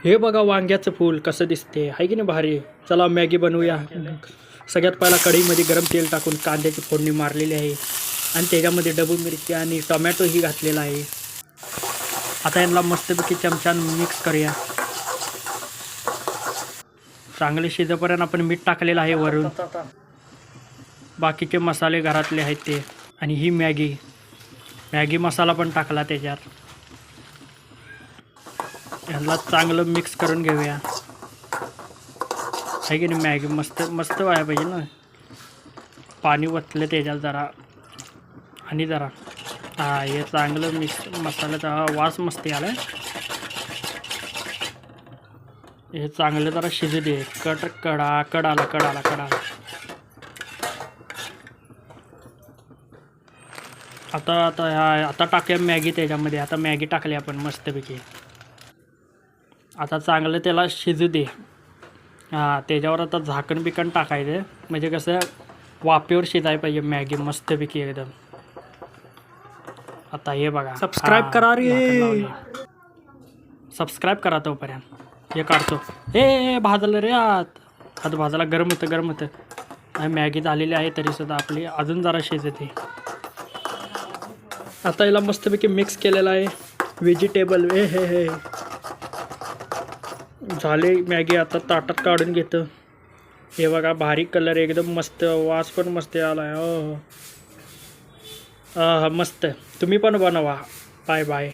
हे बघा वांग्याचं फूल कसं दिसते आहे की नाही भारी. चला मॅगी बनवूया. सगळ्यात पहिला कढईमध्ये गरम तेल टाकून कांद्याची फोडणी मारलेली आहे आणि त्याच्यामध्ये डबू मिरची आणि टोमॅटोही घातलेला आहे. आता यांना मस्तपैकी चमच्यानं मिक्स करूया. चांगले शिजेपर्यंत आपण मीठ टाकलेलं आहे वरून. बाकीचे मसाले घरातले आहेत ते आणि ही मॅगी मसाला पण टाकला त्याच्यात. ह्याला चांगलं मिक्स करून घेऊया आहे की नाही. मॅगी मस्त मस्त व्हायला पाहिजे ना. पाणी वतलं त्याच्यात जरा आणि जरा हे चांगलं मिक्स मसाल्याचा वास मस्त आला. हे चांगलं जरा शिजू दे. कडाला आता टाकूया मॅगी त्याच्यामध्ये. आता मॅगी टाकली आपण मस्तपैकी. आता चांगलं त्याला शिजू दे. त्याच्यावर आता झाकण बिकण टाकायचं म्हणजे कसं वाफेवर शिजायला पाहिजे मॅगी मस्तपैकी एकदम. आता हे बघा सबस्क्राईब करा रे. सबस्क्राईब करा तोपर्यंत. हे काढतो. हे भाजलं रे आता भाजायला गरम होतं. मॅगी झालेली आहे तरीसुद्धा आपली अजून जरा शिजते. आता याला मस्तपैकी मिक्स केलेलं आहे व्हेजिटेबल. हे झाले मॅगी. आता ताटात काढून घेतो. हे बघा भारी कलर एकदम मस्त. वास पण मस्त आला आहे. मस्त. तुम्ही पण बनवा. Bye bye.